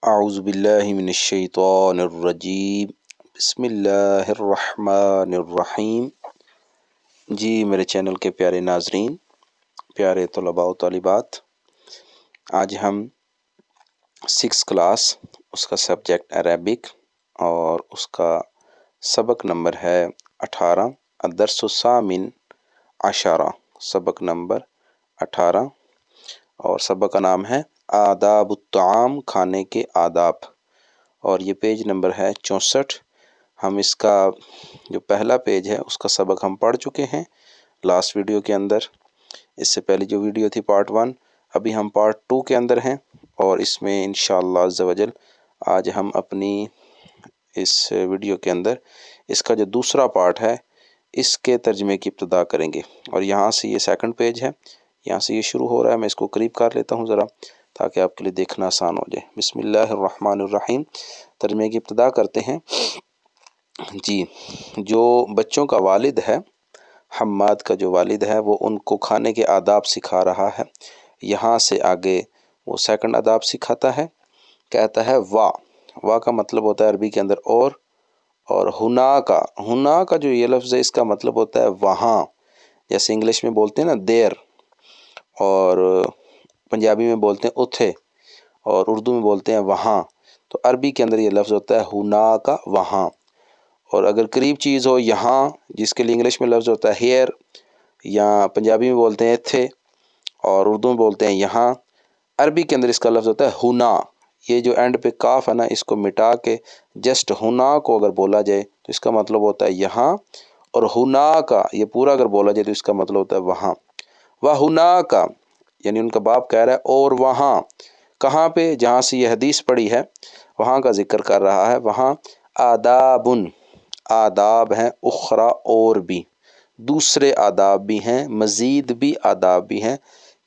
اعوذ باللہ من الشیطان الرجیم بسم اللہ الرحمن الرحیم۔ جی میرے چینل کے پیارے ناظرین، پیارے طلباء و طالبات، آج ہم 6 کلاس اس کا سبجیکٹ عربک اور اس کا سبق نمبر ہے 18، الدرس الثامن عشرہ، سبق نمبر 18، اور سبق کا نام ہے آداب الطعام، کھانے کے آداب، اور یہ پیج نمبر ہے 64۔ ہم اس کا جو پہلا پیج ہے اس کا سبق ہم پڑھ چکے ہیں لاسٹ ویڈیو کے اندر۔ اس سے پہلی جو ویڈیو تھی پارٹ 1، ابھی ہم پارٹ 2 کے اندر ہیں، اور اس میں انشاءاللہ عز و جل آج ہم اپنی اس ویڈیو کے اندر اس کا جو دوسرا پارٹ ہے اس کے ترجمے کی ابتدا کریں گے۔ اور یہاں سے یہ سیکنڈ پیج ہے، یہاں سے یہ شروع ہو رہا ہے، میں اس کو قریب کر لیتا ہوں ذرا تاکہ آپ کے لیے دیکھنا آسان ہو جائے۔ بسم اللہ الرحمن الرحیم، ترجمے کی ابتدا کرتے ہیں۔ جی، جو بچوں کا والد ہے، حماد کا جو والد ہے، وہ ان کو کھانے کے آداب سکھا رہا ہے۔ یہاں سے آگے وہ سیکنڈ آداب سکھاتا ہے، کہتا ہے وا کا مطلب ہوتا ہے عربی کے اندر اور ہنا کا جو یہ لفظ ہے اس کا مطلب ہوتا ہے وہاں، جیسے انگلش میں بولتے ہیں نا دیر، اور پنجابی میں بولتے ہیں اتھے، اور اردو میں بولتے ہیں وہاں، تو عربی کے اندر یہ لفظ ہوتا ہے ہنا کا، وہاں۔ اور اگر قریب چیز ہو یہاں، جس کے لیے انگلش میں لفظ ہوتا ہے ہیئر، یا پنجابی میں بولتے ہیں تھے اور اردو میں بولتے ہیں یہاں، عربی کے اندر اس کا لفظ ہوتا ہے ہنا۔ یہ جو اینڈ پہ کاف ہے نا، اس کو مٹا کے جسٹ ہنا کو اگر بولا جائے تو اس کا مطلب ہوتا ہے یہاں، اور ہنا کا یہ پورا اگر بولا جائے تو اس کا مطلب ہوتا ہے وہاں۔ ہنا کا یعنی ان کا باپ کہہ رہا ہے اور وہاں، کہاں پہ؟ جہاں سے یہ حدیث پڑھی ہے وہاں کا ذکر کر رہا ہے۔ وہاں آداب ہیں، اخرى اور بھی، دوسرے آداب بھی ہیں، مزید بھی آداب بھی ہیں۔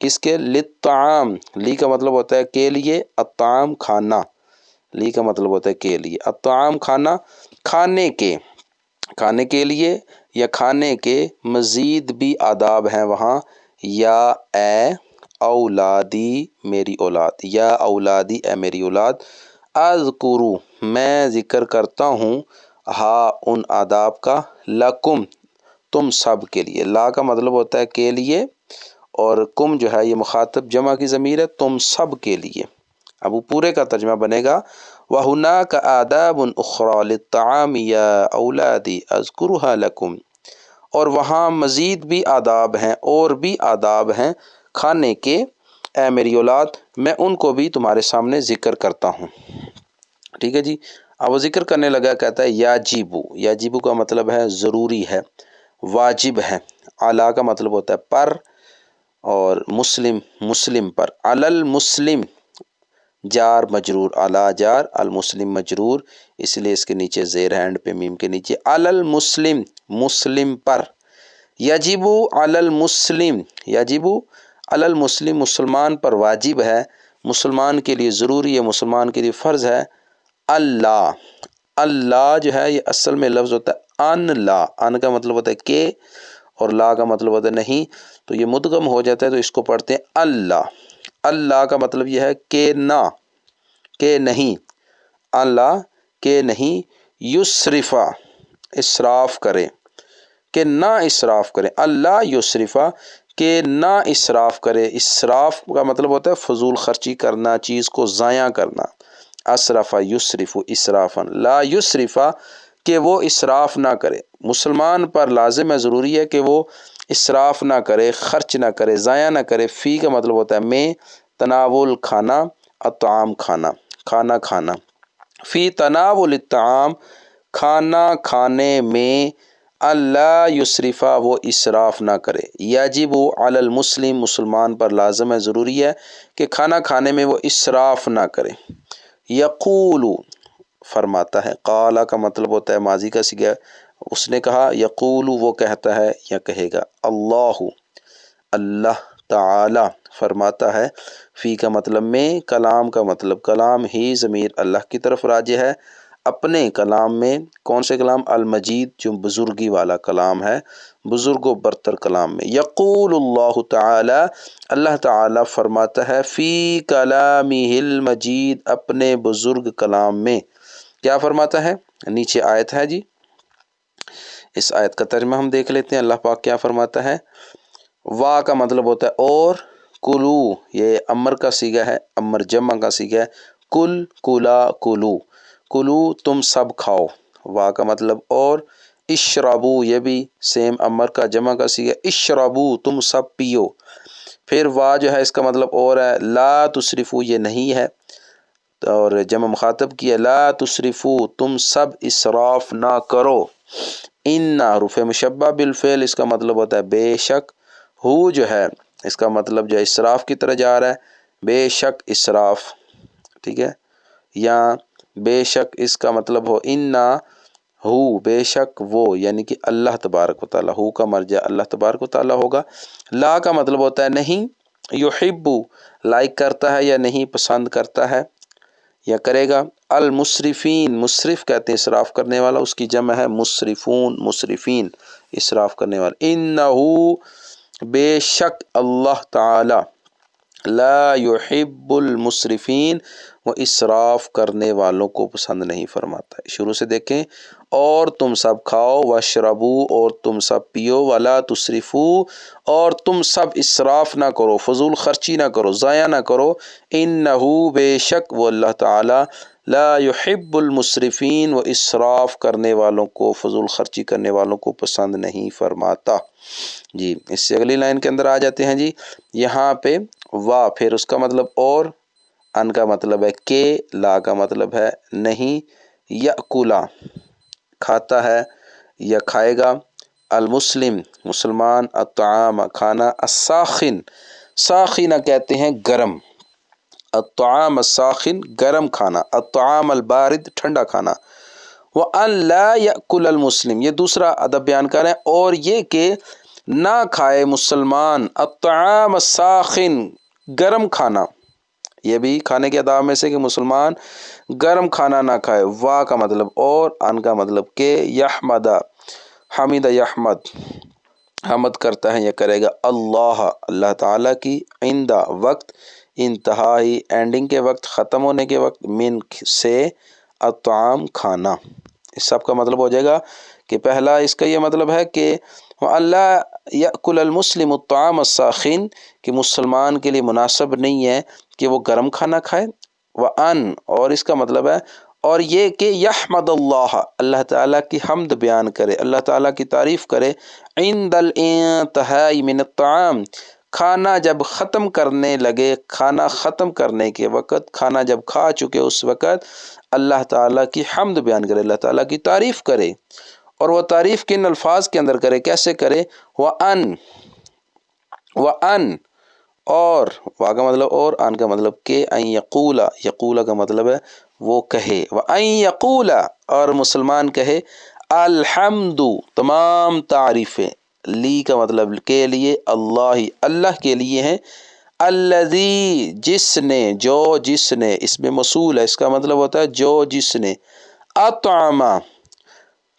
کس کے؟ للطعام، لی کا مطلب ہوتا ہے کے لیے، الطعام کھانا، لی کا مطلب ہوتا ہے کے لیے، الطعام کھانا، کھانے کے لیے یا کھانے کے مزید بھی آداب ہیں وہاں۔ یا اے اولادی، میری اولاد، یا اولادی، اے میری اولاد، اذکرو، میں ذکر کرتا ہوں، ہاں ان آداب کا، لکم، تم سب کے لیے۔ لا کا مطلب ہوتا ہے کے لیے، اور کم جو ہے یہ مخاطب جمع کی ضمیر ہے، تم سب کے لیے۔ اب وہ پورے کا ترجمہ بنے گا وَهُنَاكَ آدَابٌ أُخْرَى لِلطَّعَامِ يَا أَوْلَادِ أَذْكُرُهَا لَكُمْ، اور وہاں مزید بھی آداب ہیں، اور بھی آداب ہیں کھانے کے، اے میری اولاد، میں ان کو بھی تمہارے سامنے ذکر کرتا ہوں۔ ٹھیک ہے جی، اب وہ ذکر کرنے لگا، کہتا ہے یاجیبو کا مطلب ہے ضروری ہے، واجب ہے۔ علی کا مطلب ہوتا ہے پر، اور مسلم پر، علی المسلم، جار مجرور، علی جار، المسلم مجرور، اس لیے اس کے نیچے زیر ہینڈ پہ میم کے نیچے، علی المسلم، مسلم پر، یجب علی المسلم، یجب علی المسلم، مسلمان پر واجب ہے، مسلمان کے لیے ضروری ہے، مسلمان کے لیے فرض ہے، اللہ جو ہے یہ اصل میں لفظ ہوتا ہے ان کا مطلب ہوتا ہے کہ، اور لا کا مطلب ہوتا ہے نہیں، تو یہ مدغم ہو جاتا ہے تو اس کو پڑھتے ہیں اللہ کا مطلب یہ ہے کہ نہ، کہ نہیں، اللہ کہ نہیں، یسرفا، اسراف کرے، کہ نہ اسراف کرے، اللہ یسرفا، کہ نہ اسراف کرے۔ اسراف کا مطلب ہوتا ہے فضول خرچی کرنا، چیز کو ضائع کرنا۔ اسرف یسرف اسرافا، لا یسرفا، کہ وہ اسراف نہ کرے۔ مسلمان پر لازم ہے، ضروری ہے کہ وہ اسراف نہ کرے، خرچ نہ کرے، ضائع نہ کرے۔ فی کا مطلب ہوتا ہے میں، تناول کھانا، الطعام کھانا، فی تناول الطعام، کھانا کھانے میں، اللہ یسرفا، وہ اسراف نہ کرے۔ یجب علی المسلم، مسلمان پر لازم ہے، ضروری ہے کہ کھانا کھانے میں وہ اسراف نہ کرے۔ یقول، فرماتا ہے، قال کا مطلب ہوتا ہے ماضی کا صیغہ، اس نے کہا، یقول، وہ کہتا ہے یا کہے گا، اللہ تعالی فرماتا ہے، فی کا مطلب میں، کلام کا مطلب کلام ہی، ضمیر اللہ کی طرف راجع ہے، اپنے کلام میں. کون سے کلام؟ المجید، جو بزرگی والا کلام ہے، بزرگ و برتر کلام میں. یقول اللہ تعالی، اللہ تعالی فرماتا ہے، فی کلامہ المجید، اپنے بزرگ کلام میں. کیا فرماتا ہے؟ نیچے آیت ہے جی، اس آیت کا ترجمہ ہم دیکھ لیتے ہیں. اللہ پاک کیا فرماتا ہے؟ وا کا مطلب ہوتا ہے اور، کلو یہ امر کا صیغہ ہے، امر جمع کا صیغہ ہے. کل، کلا، کلو، کلو تم سب کھاؤ، وا کا مطلب اور. اشربو یہ بھی سیم امر کا جمع کا صیغہ، اشربو تم سب پیو. پھر وا جو ہے اس کا مطلب اور ہے. لا تسرفو یہ نہیں ہے اور جمع مخاطب کی ہے، لا تسرفو تم سب اسراف نہ کرو. ان حروف مشبہ بالفعل، اس کا مطلب ہوتا ہے بے شک. ہو جو ہے اس کا مطلب جو ہے اسراف کی طرح جا رہا ہے، بے شک اسراف، ٹھیک ہے. یا بے شک اس کا مطلب ہو انا ہو، بے شک وہ، یعنی کہ اللہ تبارک و تعالیٰ. ہو کا مرجع اللہ تبارک و تعالیٰ ہوگا. لا کا مطلب ہوتا ہے نہیں. یحبو لائک کرتا ہے یا نہیں پسند کرتا ہے یا کرے گا. المسرفین، مسرف کہتے ہیں اسراف کرنے والا، اس کی جمع ہے مسرفون، مسرفین اسراف کرنے والا. انہو بے شک اللہ تعالی، لا یحب المسرفین وہ اسراف کرنے والوں کو پسند نہیں فرماتا ہے. شروع سے دیکھیں، اور تم سب کھاؤ، واشربو اور تم سب پیو، ولا تسرفو اور تم سب اسراف نہ کرو، فضول خرچی نہ کرو، ضائع نہ کرو. انہو بے شک وہ اللہ تعالی، لا یحب المسرفین وہ اسراف کرنے والوں کو، فضول خرچی کرنے والوں کو پسند نہیں فرماتا. جی اس سے اگلی لائن کے اندر آ جاتے ہیں جی. یہاں پہ وا پھر اس کا مطلب اور، ان کا مطلب ہے کہ، لا کا مطلب ہے نہیں. یأکلا کھاتا ہے یا کھائے گا. المسلم مسلمان، الطعام کھانا، الساخن ساخنہ کہتے ہیں گرم، الطعام الساخن گرم کھانا، الطعام البارد ٹھنڈا کھانا. وَأَن لَا يَأْكُلَ المسلم یہ دوسرا ادب بیان کر رہے ہیں، اور یہ کہ نہ کھائے مسلمان الطعام الساخن گرم کھانا. یہ بھی کھانے کے آداب میں سے کہ مسلمان گرم کھانا نہ کھائے. وا کا مطلب اور، ان کا مطلب کہ. یحمد حمد یحمد حمد کرتا ہے یا کرے گا. اللہ اللہ تعالیٰ کی، عند وقت، انتہائی اینڈنگ کے وقت، ختم ہونے کے وقت، من سے، الطعام کھانا. اس سب کا مطلب ہو جائے گا کہ پہلا اس کا یہ مطلب ہے کہ اللہ یأکل المسلم الطعام الساخن کہ مسلمان کے لیے مناسب نہیں ہے کہ وہ گرم کھانا کھائے. وَأَن اور اس کا مطلب ہے اور یہ کہ یحمد اللہ اللہ تعالیٰ کی حمد بیان کرے، اللہ تعالیٰ کی تعریف کرے. عند الانتہاء من الطعام کھانا جب ختم کرنے لگے، کھانا ختم کرنے کے وقت، کھانا جب کھا چکے اس وقت اللہ تعالیٰ کی حمد بیان کرے، اللہ تعالیٰ کی تعریف کرے. اور وہ تعریف کن الفاظ کے اندر کرے، کیسے کرے؟ وَأَن اور، وا کا مطلب اور، ان کا مطلب کہ. ان یقولا یقولا کا مطلب ہے وہ کہے. وَأَن یقولا اور مسلمان کہے. الحمد تمام تعریفیں، لی کا مطلب کے لیے، اللہ اللہ کے لیے ہیں. الذی جس نے، جو جس نے، اس میں موصول ہے، اس کا مطلب ہوتا ہے جو جس نے. اطعم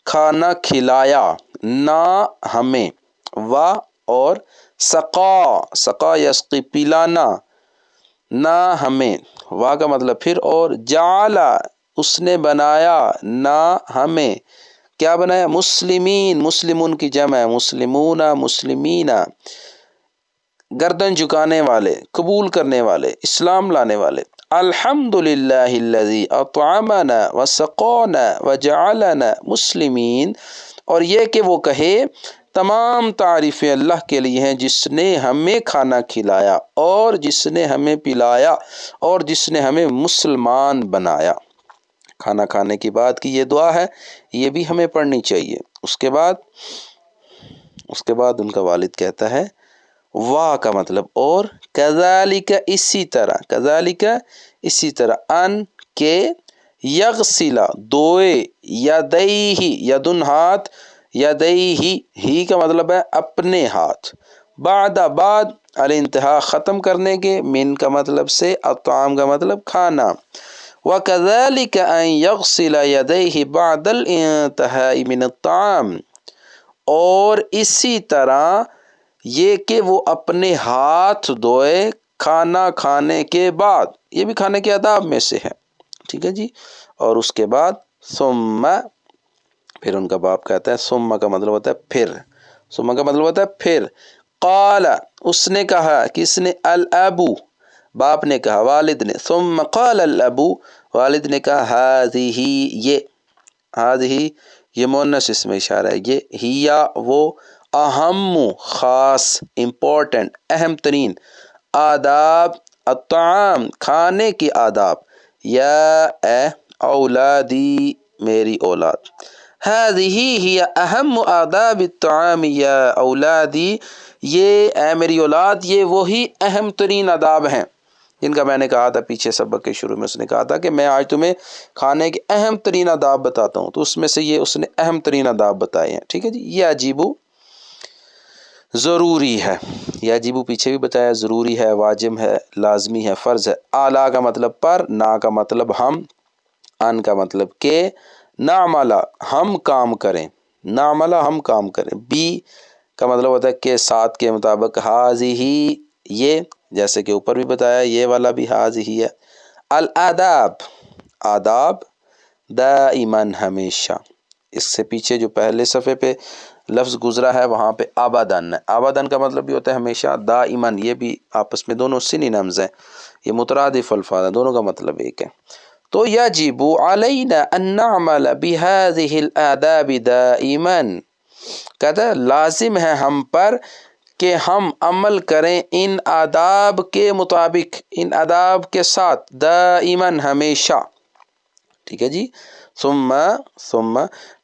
کھانا کھلایا، نہ ہمیں، و اور. سقا سقا یسقی پلانا، نہ ہمیں، وا کا مطلب پھر اور. جعل اس نے بنایا، نہ ہمیں، کیا بنایا؟ مسلمین مسلمون کی جمع ہے، مسلمون مسلمین گردن جھکانے والے، قبول کرنے والے، اسلام لانے والے. الحمد للہ الذی اطعمنا وسقانا وجعلنا مسلمین اور یہ کہ وہ کہے تمام تعریفیں اللہ کے لیے ہیں جس نے ہمیں کھانا کھلایا اور جس نے ہمیں پلایا اور جس نے ہمیں مسلمان بنایا. کھانا کھانے کی بعد کی یہ دعا ہے، یہ بھی ہمیں پڑھنی چاہیے. اس کے بعد ان کا والد کہتا ہے واہ کا مطلب اور. کذالک اسی طرح، کذالک اسی طرح. ان کے یغسلا دوئے، یدیہ یدن ہاتھ، یدیہ ہی کا مطلب ہے اپنے ہاتھ. بعد الانتہا ختم کرنے کے، من کا مطلب سے، الطعام کا مطلب کھانا. وَكَذَلِكَ أَن يَغْسِلَ يَدَيْهِ بَعْدَ الْإِنْتِهَاءِ مِنَ الطَّعَامِ، اور اسی طرح یہ کہ وہ اپنے ہاتھ دھوئے کھانا کھانے کے بعد، یہ بھی کھانے کے آداب میں سے ہے، ٹھیک ہے جی۔ اور اس کے بعد ثم، پھر ان کا باپ کہتا ہے، ثم کا مطلب ہوتا ہے پھر، ثم کا مطلب ہوتا ہے پھر، قال اس نے کہا، کس نے؟ الابو، باپ نے کہا، والد نے، ثم قال الابو، والد نے کہا، ہذہ یہ، ہذہ یہ مؤنث اس میں اشارہ ہے، یہ ہیا وہ، اہم خاص، امپورٹنٹ، اہم ترین، آداب الطعام کھانے کے آداب، یا اے اولادی میری اولاد، ہذہ ہی اہم آداب الطعام یا اولادی، یہ اے میری اولاد یہ وہی اہم ترین آداب ہیں جن کا میں نے کہا تھا پیچھے سبق کے شروع میں، اس نے کہا تھا کہ میں آج تمہیں کھانے کے اہم ترین آداب بتاتا ہوں، تو اس میں سے یہ اس نے اہم ترین آداب بتائے ہیں، ٹھیک ہے جی۔ یہ عجیبو ضروری ہے، یہ عجیبو پیچھے بھی بتایا، ضروری ہے، واجب ہے، لازمی ہے، فرض ہے۔ اعلیٰ کا مطلب پر، نا کا مطلب ہم، ان کا مطلب کہ، نعمل ہم کام کریں، نعمل ہم کام کریں، بی کا مطلب ہوتا ہے کہ ساتھ کے مطابق، ہذہ یہ، جیسے کہ اوپر بھی بتایا یہ والا بھی ہذہ ہے۔ الاداب آداب، دائماً ہمیشہ، اس سے پیچھے جو پہلے صفحے پہ لفظ گزرا ہے وہاں پہ ابداً ہے، ابداً کا مطلب بھی ہوتا ہے ہمیشہ، دائماً یہ بھی آپس میں دونوں سینونیمز ہیں، یہ مترادف الفاظ ہیں، دونوں کا مطلب ایک ہے۔ تو یجب علینا ان نعمل بهذه الآداب دائما، کہتا ہے لازم ہے ہم پر کہ ہم عمل کریں ان آداب کے مطابق، ان آداب کے ساتھ، دائماً ہمیشہ، ٹھیک ہے جی۔ ثم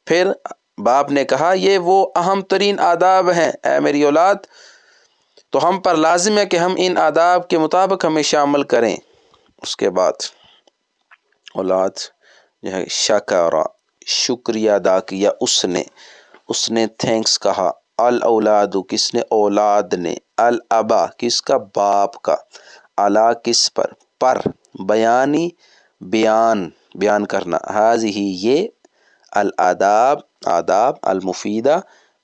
پھر باپ نے کہا یہ وہ اہم ترین آداب ہیں اے میری اولاد، تو ہم پر لازم ہے کہ ہم ان آداب کے مطابق ہمیشہ عمل کریں۔ اس کے بعد اولاد جو ہے شکر، شکریہ ادا کیا اس نے تھینکس کہا، الاولاد کس نے؟ اولاد نے، الابا کس کا؟ باپ کا، علا کس پر بیانی بیان کرنا، ہذہ یہ، الاداب آداب، المفیدہ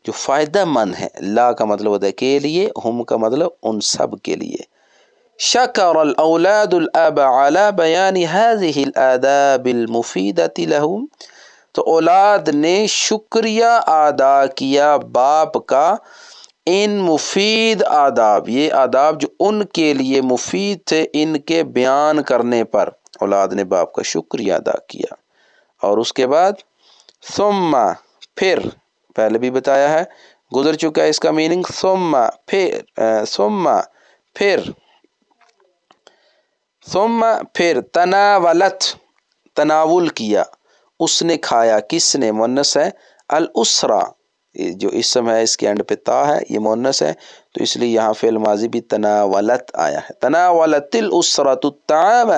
جو فائدہ مند ہے، لا کا مطلب ہوتا ہے کے لیے، ہم کا مطلب ان سب کے لیے۔ شکر الاولاد الاب علی بیان هذه الآداب المفیدۃ لهم، تو اولاد نے شکریہ ادا کیا باپ کا ان مفید آداب، یہ آداب جو ان کے لیے مفید تھے، ان کے بیان کرنے پر اولاد نے باپ کا شکریہ ادا کیا۔ اور اس کے بعد ثم پھر، پہلے بھی بتایا ہے، گزر چکا ہے اس کا میننگ، ثم پھر تناولت تناول کیا، اس نے کھایا، کس نے؟ مؤنث ہے، الاسرہ جو اسم ہے اس کے اینڈ پہ تا ہے یہ مؤنث ہے، تو اس لیے یہاں فعل ماضی بھی تناولت آیا ہے۔ تناولت الاسرۃ الطعام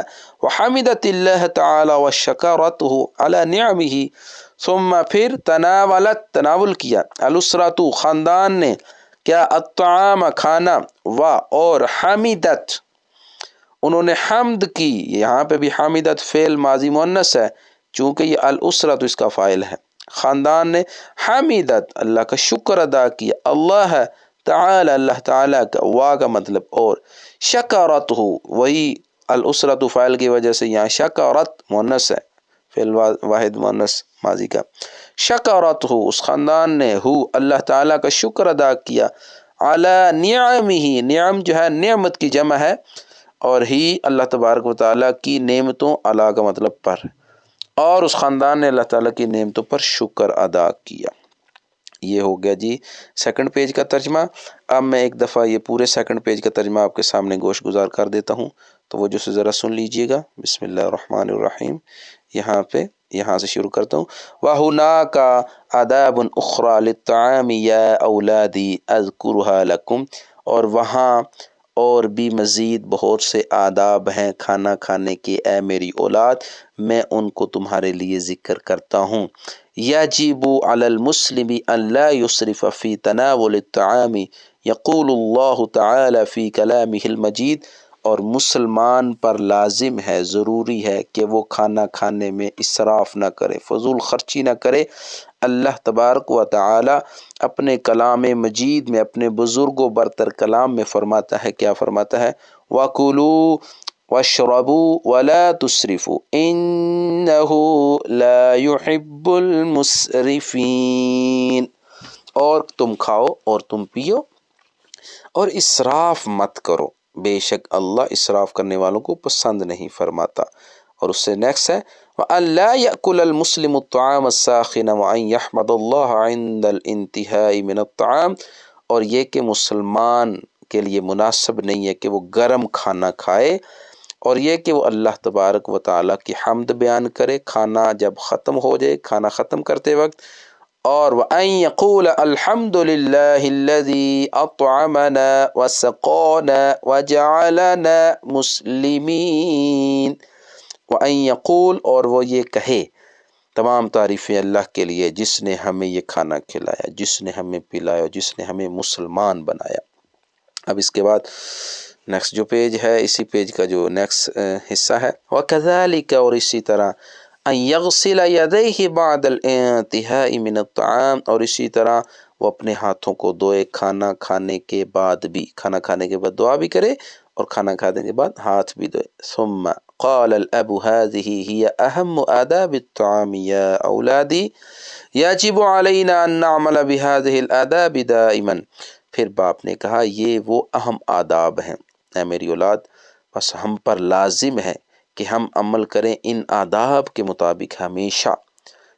وحمدت اللہ تعالی وشکرته علی نعمہ، ثم پھر تناولت تناول کیا، الاسرۃ خاندان نے، کیا؟ الطعام کھانا، اور حمدت انہوں نے حمد کی، یہاں پہ بھی حمدت فعل ماضی مؤنث ہے چونکہ یہ الاسرۃ اس کا فاعل ہے، خاندان نے حمدت اللہ کا شکر ادا کیا، اللہ تعالی اللہ تعالیٰ کا، وا کا مطلب اور، شکرت ہو وہی الاسرۃ فاعل کی وجہ سے یہاں شکرت مؤنث ہے، فعل واحد مؤنث ماضی کا، شکرت ہو اس خاندان نے، ہو اللہ تعالیٰ کا شکر ادا کیا، علی نعمہ، نعم جو ہے نعمت کی جمع ہے، اور ہی اللہ تبارک و تعالیٰ کی نعمتوں، علی کا مطلب پر، اور اس خاندان نے اللہ تعالیٰ کی نعمتوں پر شکر ادا کیا۔ یہ ہو گیا جی سیکنڈ پیج کا ترجمہ۔ اب میں ایک دفعہ یہ پورے سیکنڈ پیج کا ترجمہ آپ کے سامنے گوش گزار کر دیتا ہوں، تو وہ جو سے ذرا سن لیجئے گا۔ بسم اللہ الرحمن الرحیم، یہاں سے شروع کرتا ہوں۔ وَهُنَاكَ آدَابٌ أُخْرَى لِلطَّعَامِ يَا أَوْلَادِي أَذْكُرُهَا لَكُمْ، اور وہاں اور بھی مزید بہت سے آداب ہیں کھانا کھانے کے اے میری اولاد، میں ان کو تمہارے لیے ذکر کرتا ہوں۔ یجب علی المسلم ان لا یسرف فی تناول الطعام، یقول اللہ تعالی فی کلامہ المجید، اور مسلمان پر لازم ہے، ضروری ہے کہ وہ کھانا کھانے میں اسراف نہ کرے، فضول خرچی نہ کرے۔ اللہ تبارک و تعالی اپنے کلام مجید میں، اپنے بزرگوں برتر کلام میں فرماتا ہے، کیا فرماتا ہے؟ وَكُلُوا وَاشْرَبُوا وَلَا تُسْرِفُوا إِنَّهُ لَا يُحِبُّ الْمُسْرِفِينَ۔ اور تم کھاؤ اور تم پیو اور اسراف مت کرو، بے شک اللہ اسراف کرنے والوں کو پسند نہیں فرماتا۔ اور اس سے نیکسٹ ہے وَأَن لَا يَأْكُلَ الْمُسْلِمُ الطَّعَامَ السَّاخِنَ وَأَن يَحْمَدَ اللَّهَ عِنْدَ الْإِنْتِهَاءِ مِنَ الطَّعَامِ، اور یہ کہ مسلمان کے لیے مناسب نہیں ہے کہ وہ گرم کھانا کھائے، اور یہ کہ وہ اللہ تبارک و تعالیٰ کی حمد بیان کرے کھانا جب ختم ہو جائے، کھانا ختم کرتے وقت، اور وَأَن يَقُولَ الْحَمْدُ لِلَّهِ الَّذِي أَطْعَمَنَا وَسَقَانَا وَجَعَلَنَا مُسْلِمِينَ۔ وَأَن يَقُول، اور وہ یہ کہے، تمام تعریفیں اللہ کے لیے جس نے ہمیں یہ کھانا کھلایا، جس نے ہمیں پلایا، جس نے ہمیں مسلمان بنایا۔ اب اس کے بعد نیکسٹ جو پیج ہے، اسی پیج کا جو نیکسٹ حصہ ہے، وَكَذَلِكَ، اور اسی طرح، أَن يَغْسِلَ يَدَيْهِ بَعْدَ الْانْتِهَاءِ مِنَ الطَّعَامِ، اور اسی طرح وہ اپنے ہاتھوں کو دھوئے کھانا کھانے کے بعد بھی، کھانا کھانے کے بعد دعا بھی کرے اور کھانا کھانے کے بعد ہاتھ بھی دھوئے۔ ثم قال الأب هذه هي أهم آداب الطعام يا أولادي يجب علينا أن نعمل بهذه الآداب دائما۔ پھر باپ نے کہا یہ وہ اہم آداب ہیں اے میری اولاد، بس ہم پر لازم ہے کہ ہم عمل کریں ان آداب کے مطابق ہمیشہ۔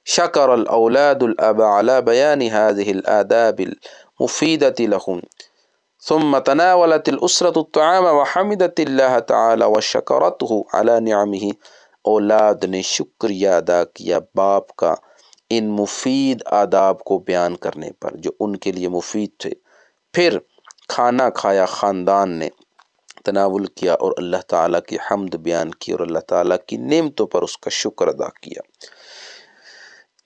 شکر الاولاد الاب على بیان هذه الآداب المفیدة لهم، ثم تناولت الأسرة الطعام وحمدت اللہ تعالی وشکرته على نعمه۔ اولاد نے شکریہ ادا کیا باپ کا ان مفید آداب کو بیان کرنے پر جو ان کے لیے مفید تھے، پھر کھانا کھایا، خاندان نے تناول کیا اور اللہ تعالیٰ کی حمد بیان کی اور اللہ تعالیٰ کی نعمتوں پر اس کا شکر ادا کیا۔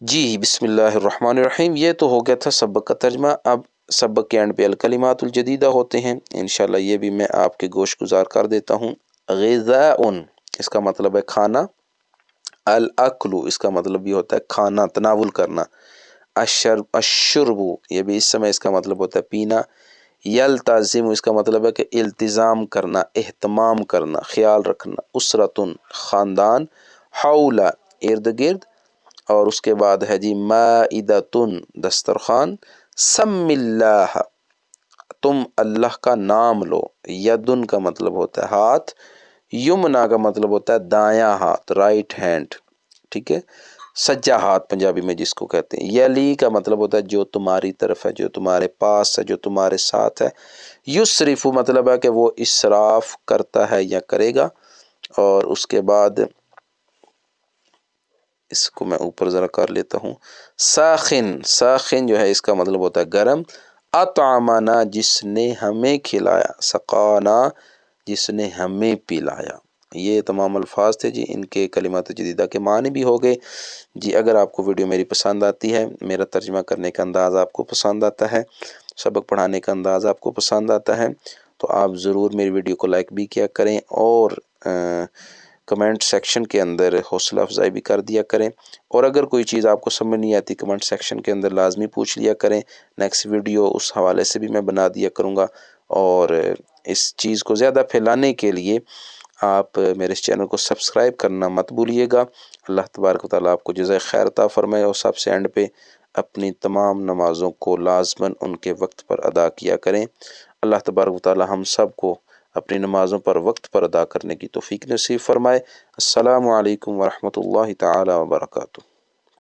جی بسم اللہ الرحمن الرحیم، یہ تو ہو گیا تھا سبق کا ترجمہ۔ اب سبق کے اینڈ پہ الکلمات الجدیدہ ہوتے ہیں، انشاءاللہ یہ بھی میں آپ کے گوش گزار کر دیتا ہوں۔ غذاء، اس کا مطلب ہے کھانا۔ الاکل، اس کا مطلب یہ ہوتا ہے کھانا، تناول کرنا۔ الشرب، یہ بھی اس سمے اس کا مطلب ہوتا ہے پینا۔ یلتزم، اس کا مطلب ہے کہ التزام کرنا، اہتمام کرنا، خیال رکھنا۔ اسرتن، خاندان۔ حول، ارد گرد، اور اس کے بعد ہے جی مائدتن، دسترخوان۔ سم اللہ، تم اللہ کا نام لو۔ یدن کا مطلب ہوتا ہے ہاتھ۔ یمنا کا مطلب ہوتا ہے دایاں ہاتھ، رائٹ ہینڈ، ٹھیک ہے، سجا ہاتھ پنجابی میں جس کو کہتے ہیں۔ یلی کا مطلب ہوتا ہے جو تمہاری طرف ہے، جو تمہارے پاس ہے، جو تمہارے ساتھ ہے۔ یسرف مطلب ہے کہ وہ اسراف کرتا ہے یا کرے گا۔ اور اس کے بعد اس کو میں اوپر ذرا کر لیتا ہوں۔ ساخن، ساخن جو ہے اس کا مطلب ہوتا ہے گرم۔ اطعمنا، جس نے ہمیں کھلایا۔ سقانا، جس نے ہمیں پلایا۔ یہ تمام الفاظ تھے جی، ان کے کلمات جدیدہ کے معنی بھی ہو گئے جی۔ اگر آپ کو ویڈیو میری پسند آتی ہے، میرا ترجمہ کرنے کا انداز آپ کو پسند آتا ہے، سبق پڑھانے کا انداز آپ کو پسند آتا ہے، تو آپ ضرور میری ویڈیو کو لائک بھی کیا کریں اور کمنٹ سیکشن کے اندر حوصلہ افزائی بھی کر دیا کریں۔ اور اگر کوئی چیز آپ کو سمجھ نہیں آتی، کمنٹ سیکشن کے اندر لازمی پوچھ لیا کریں، نیکسٹ ویڈیو اس حوالے سے بھی میں بنا دیا کروں گا۔ اور اس چیز کو زیادہ پھیلانے کے لیے آپ میرے اس چینل کو سبسکرائب کرنا مت بھولیے گا۔ اللہ تبارک و تعالیٰ آپ کو جزائے خیر عطا فرمائے۔ اور سب سے اینڈ پہ اپنی تمام نمازوں کو لازماً ان کے وقت پر ادا کیا کریں۔ اللہ تبارک و تعالیٰ ہم سب کو اپنی نمازوں پر وقت پر ادا کرنے کی توفیق نصیب فرمائے۔ السلام علیکم ورحمۃ اللہ تعالیٰ وبرکاتہ۔